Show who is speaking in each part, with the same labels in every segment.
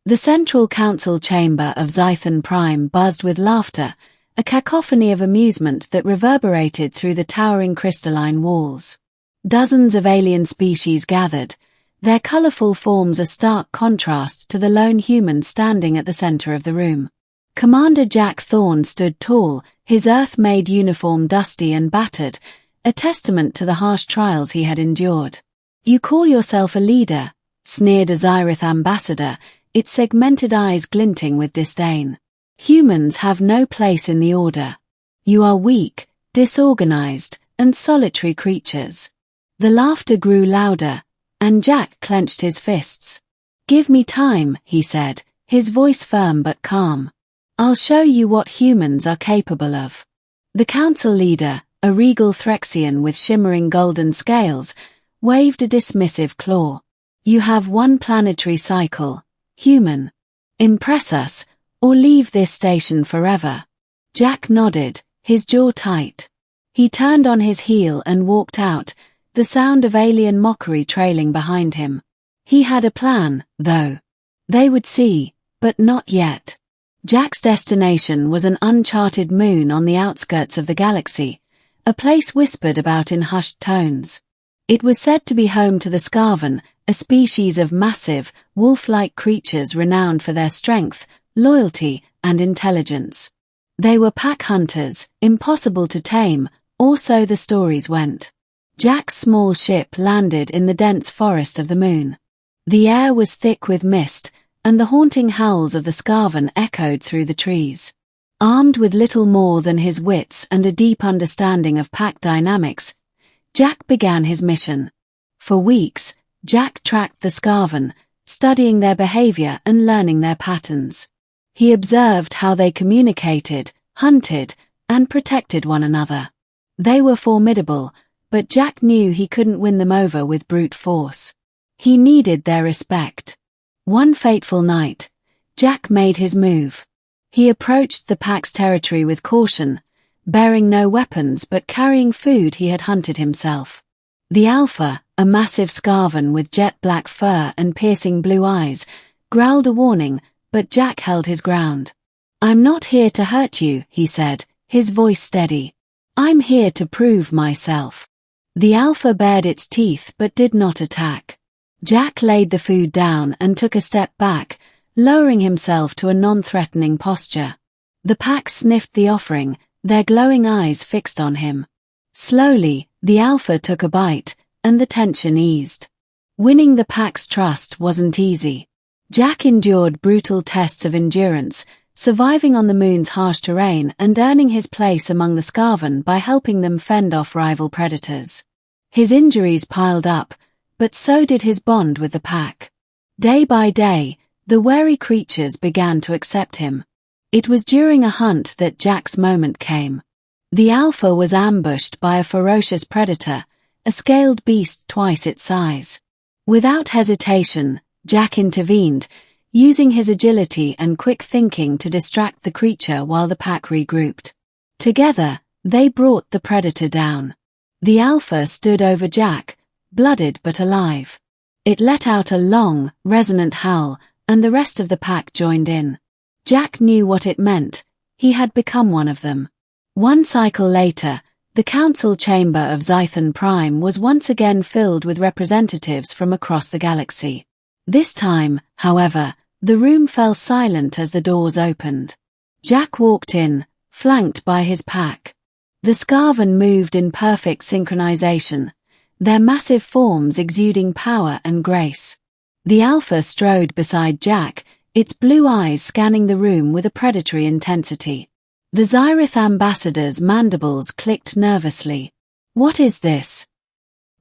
Speaker 1: The central council chamber of Zython Prime buzzed with laughter, a cacophony of amusement that reverberated through the towering crystalline walls. Dozens of alien species gathered, their colorful forms a stark contrast to the lone human standing at the center of the room. Commander Jack Thorn stood tall, his Earth-made uniform dusty and battered, a testament to the harsh trials he had endured. "You call yourself a leader," sneered a Zyrith ambassador, its segmented eyes glinting with disdain. "Humans have no place in the Order. You are weak, disorganized, and solitary creatures." The laughter grew louder, and Jack clenched his fists. "Give me time," he said, his voice firm but calm. "I'll show you what humans are capable of." The council leader, a regal Threxian with shimmering golden scales, waved a dismissive claw. "You have one planetary cycle, human. Impress us, or leave this station forever." Jack nodded, his jaw tight. He turned on his heel and walked out, the sound of alien mockery trailing behind him. He had a plan, though. They would see, but not yet. Jack's destination was an uncharted moon on the outskirts of the galaxy, a place whispered about in hushed tones. It was said to be home to the Skarven, a species of massive, wolf-like creatures renowned for their strength, loyalty, and intelligence. They were pack hunters, impossible to tame, or so the stories went. Jack's small ship landed in the dense forest of the moon. The air was thick with mist, and the haunting howls of the Skarven echoed through the trees. Armed with little more than his wits and a deep understanding of pack dynamics, Jack began his mission. For weeks, Jack tracked the Skarven, studying their behavior and learning their patterns. He observed how they communicated, hunted, and protected one another. They were formidable, but Jack knew he couldn't win them over with brute force. He needed their respect. One fateful night, Jack made his move. He approached the pack's territory with caution, bearing no weapons but carrying food he had hunted himself. The Alpha, a massive Skarven with jet-black fur and piercing blue eyes, growled a warning, but Jack held his ground. "I'm not here to hurt you," he said, his voice steady. "I'm here to prove myself." The Alpha bared its teeth but did not attack. Jack laid the food down and took a step back, lowering himself to a non-threatening posture. The pack sniffed the offering, their glowing eyes fixed on him. Slowly, the Alpha took a bite, and the tension eased. Winning the pack's trust wasn't easy. Jack endured brutal tests of endurance, surviving on the moon's harsh terrain and earning his place among the Skarven by helping them fend off rival predators. His injuries piled up, but so did his bond with the pack. Day by day, the wary creatures began to accept him. It was during a hunt that Jack's moment came. The Alpha was ambushed by a ferocious predator, a scaled beast twice its size. Without hesitation, Jack intervened, using his agility and quick thinking to distract the creature while the pack regrouped. Together, they brought the predator down. The Alpha stood over Jack, blooded but alive. It let out a long, resonant howl, and the rest of the pack joined in. Jack knew what it meant. He had become one of them. One cycle later, the council chamber of Zython Prime was once again filled with representatives from across the galaxy. This time, however, the room fell silent as the doors opened. Jack walked in, flanked by his pack. The Skarven moved in perfect synchronization, their massive forms exuding power and grace. The Alpha strode beside Jack, its blue eyes scanning the room with a predatory intensity. The Zyrith ambassador's mandibles clicked nervously. "What is this?"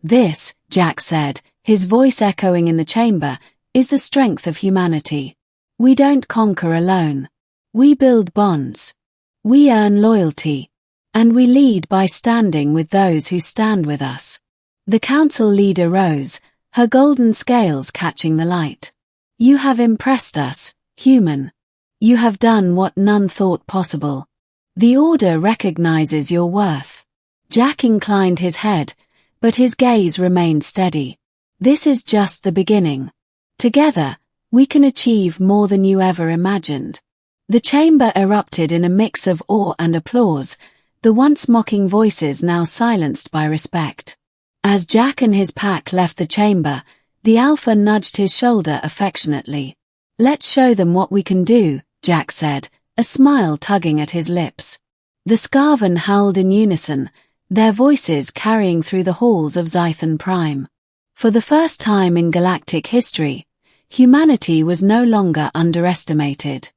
Speaker 1: "This," Jack said, his voice echoing in the chamber, "is the strength of humanity. We don't conquer alone. We build bonds. We earn loyalty. And we lead by standing with those who stand with us." The council leader rose, her golden scales catching the light. "You have impressed us, human. You have done what none thought possible. The Order recognizes your worth." Jack inclined his head, but his gaze remained steady. "This is just the beginning. Together, We can achieve more than you ever imagined." The chamber erupted in a mix of awe and applause, the once mocking voices now silenced by respect. As Jack and his pack left the chamber, the Alpha nudged his shoulder affectionately. "Let's show them what we can do," Jack said, a smile tugging at his lips. The Skarven howled in unison, their voices carrying through the halls of Zython Prime. For the first time in galactic history, humanity was no longer underestimated.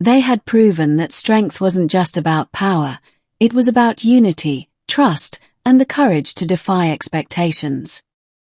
Speaker 1: They had proven that strength wasn't just about power, it was about unity, trust, and the courage to defy expectations.